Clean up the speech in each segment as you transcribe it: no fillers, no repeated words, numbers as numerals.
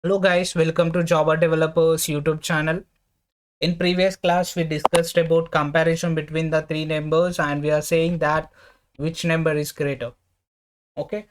Hello guys, welcome to Java Developers YouTube channel. In previous class we discussed about comparison between the three numbers and we are saying that which number is greater. Okay.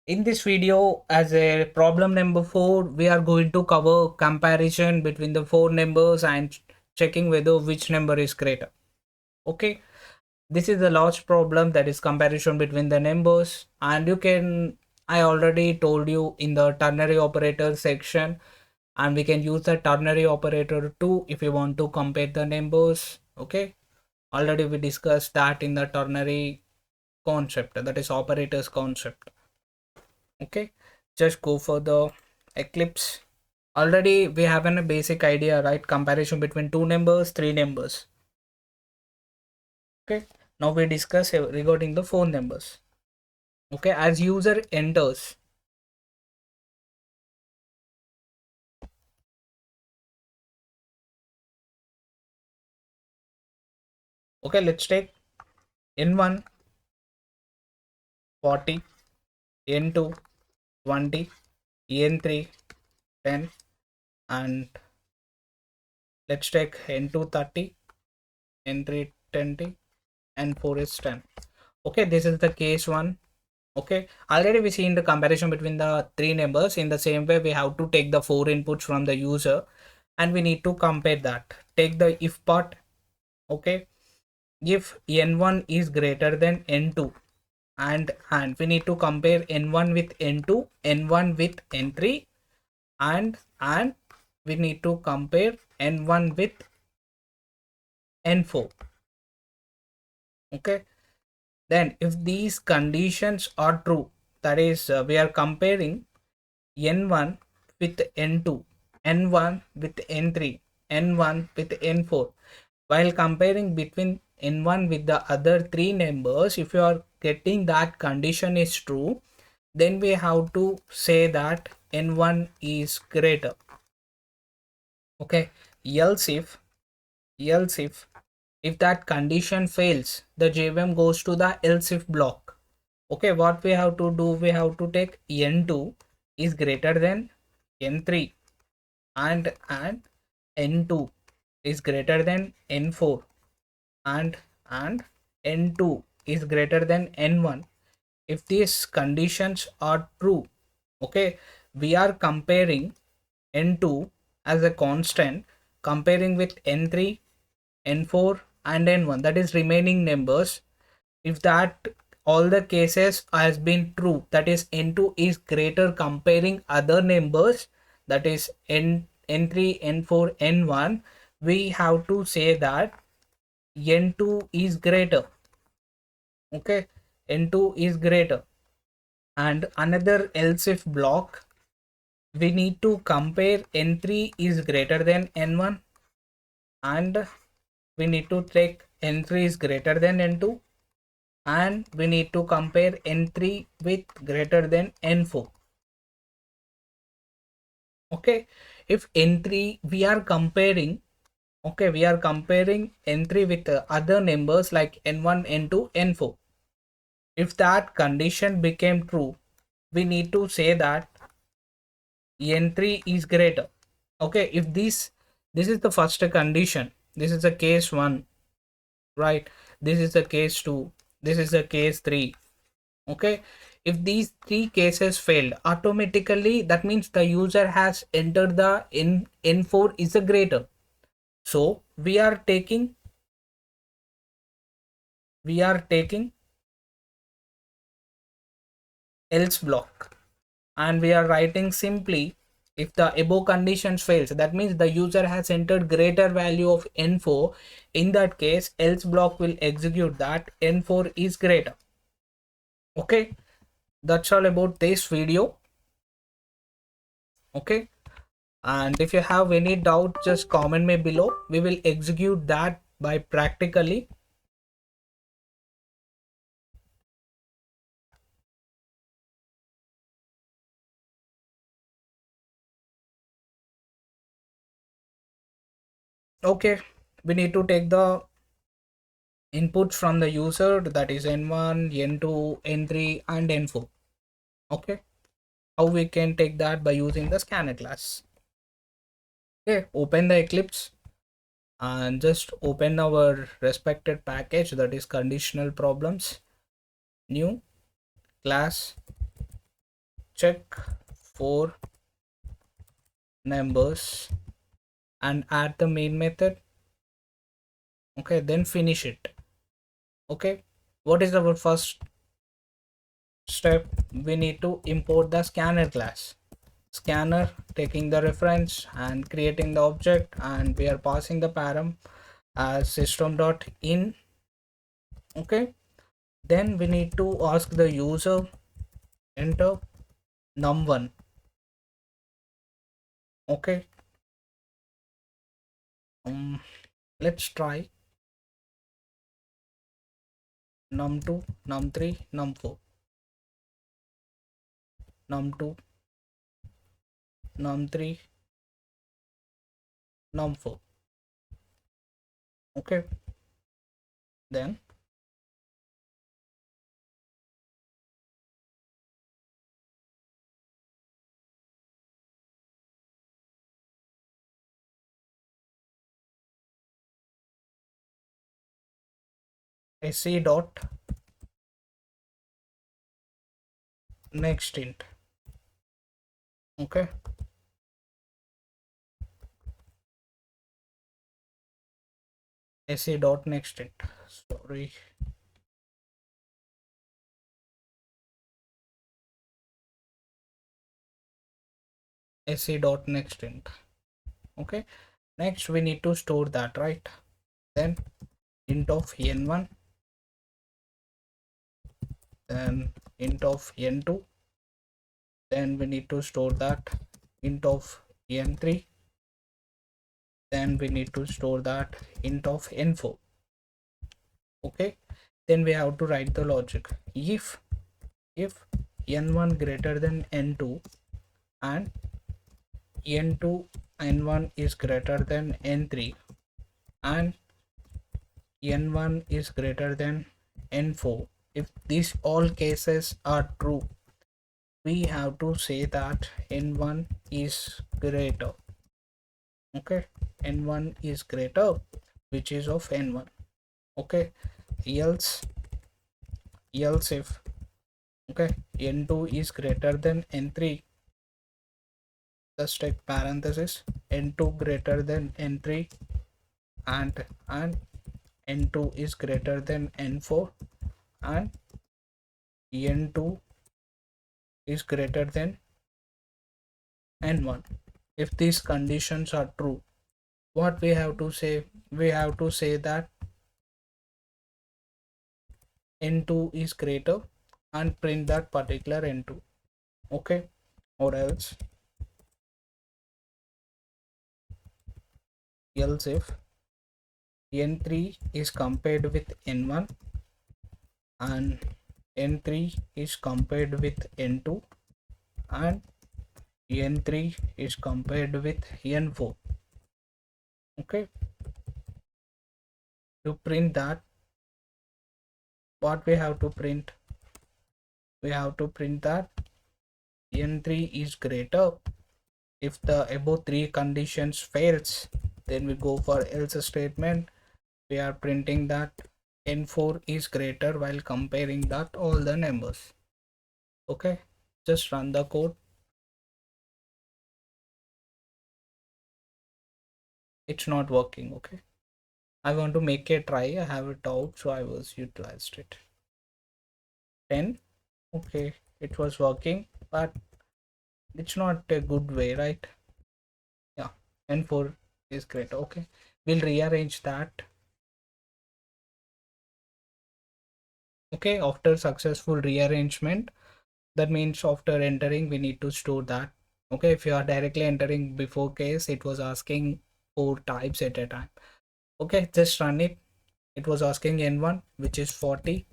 In this video as a problem number 4 we are going to cover comparison between the four numbers and checking whether which number is greater. Okay. This is the last problem, that is comparison between the numbers, and you can, I already told you in the ternary operator section, and we can use the ternary operator too if you want to compare the numbers. Okay, already we discussed that in the ternary concept, that is operators concept. Okay, just go for the eclipse. Already we have a basic idea, right? Comparison between two numbers, three numbers. Okay, now we discuss regarding the four numbers. Okay, as user enters, okay, let's take n1 40, n2 20, n3 10, and let's take n2 30, n3 20, and 4 is 10. Okay, this is the case one. Okay, already we seen the comparison between the three numbers. In the same way we have to take the four inputs from the user and we need to compare that. Take the if part. Okay, if n1 is greater than n2, and we need to compare n1 with n2, n1 with n3, and we need to compare n1 with n4. Okay, then if these conditions are true, that is we are comparing n1 with n2, n1 with n3, n1 with n4. While comparing between n1 with the other three numbers, if you are getting that condition is true, then we have to say that n1 is greater. Okay, else if that condition fails, the JVM goes to the else if block. Okay, what we have to do, we have to take n2 is greater than n3, and n2 is greater than n4, and n2 is greater than n1. If these conditions are true, okay, we are comparing n2 as a constant, comparing with n3, n4, and n1, that is remaining numbers. If that all the cases has been true, that is n2 is greater comparing other numbers, that is n3, n4, n1, we have to say that n2 is greater. Okay, n2 is greater. And another else if block, we need to compare n3 is greater than n1, and we need to take n3 is greater than n2, and we need to compare n3 with greater than n4. Okay, if n3 we are comparing, okay, we are comparing n3 with other numbers like n1, n2, n4. If that condition became true, we need to say that n3 is greater. Okay, if this is the first condition, this is the case 1, right? This is the case 2, this is the case 3. Okay, if these three cases failed, automatically that means the user has entered the n4 is a greater. So we are taking else block, and we are writing simply, if the above conditions fails, that means the user has entered greater value of n4. In that case, else block will execute that n4 is greater. Okay, that's all about this video. Okay, and if you have any doubt, just comment me below. We will execute that by practically. Okay, we need to take the inputs from the user, that is n1, n2, n3, and n4. Okay, How we can take that? By using the scanner class. Okay, open the Eclipse and just open our respected package, that is conditional problems, new class, check for numbers and add the main method. Okay, then finish it. Okay, what is our first step? We need to import the scanner class. Scanner, taking the reference and creating the object, and we are passing the param as system.in. Okay, then we need to ask the user, enter num1. Okay, let's try num2, num3, num4, num2, num3, num4. Okay, then se dot next int. Okay, se dot next int, sorry, se dot next int. Okay, next we need to store that, right? Then int of n1, then int of n2, then we need to store that int of n3, then we need to store that int of n4. Okay, then we have to write the logic. If n1 greater than n2 and n2 n1 is greater than n3 and n1 is greater than n4, if these all cases are true, we have to say that n1 is greater. Okay, n1 is greater, which is of n1. Okay, else if, okay, n2 is greater than n3, just take parenthesis, n2 greater than n3 and n2 is greater than n4 and n2 is greater than n1. If these conditions are true, what we have to say? We have to say that n2 is greater and print that particular n2. Okay, or else if n3 is compared with n1 and n3 is compared with n2 and n3 is compared with n4. Okay, to print that, what we have to print? We have to print that n3 is greater. If the above three conditions fails, then we go for else statement. We are printing that n4 is greater while comparing that all the numbers. Okay, just run the code. It's not working. Okay, I want to make a try. I have a doubt, so I was utilized it. 10. Okay, it was working, but it's not a good way, right? Yeah, n4 is greater. Okay, we'll rearrange that. Okay, after successful rearrangement, that means after entering we need to store that. Okay, if you are directly entering before case, it was asking 4 types at a time. Okay, just run it. It was asking n1 which is 40,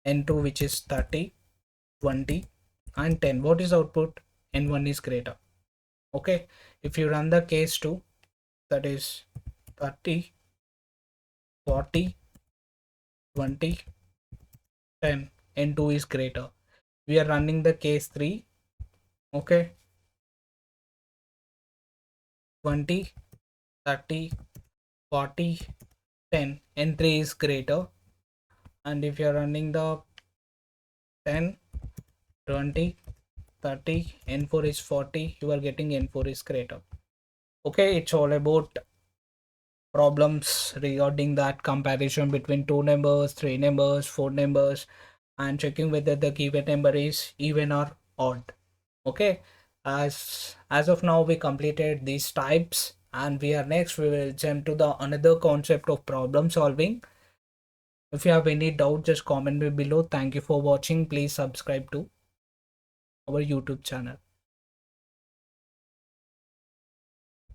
n2 which is 30, 20 and 10. What is output? N1 is greater. Okay, if you run the case 2, that is 30, 40, 20, 10, n2 is greater. We are running the case 3, Okay, 20, 30, 40, 10, n3 is greater. And if you're running the 10, 20, 30, n4 is 40, you are getting n4 is greater. Okay, it's all about problems regarding that comparison between two numbers, three numbers, four numbers, and checking whether the given number is even or odd. Okay, as of now we completed these types, and we will jump to the another concept of problem solving. If you have any doubt, just comment me below. Thank you for watching. Please subscribe to our YouTube channel.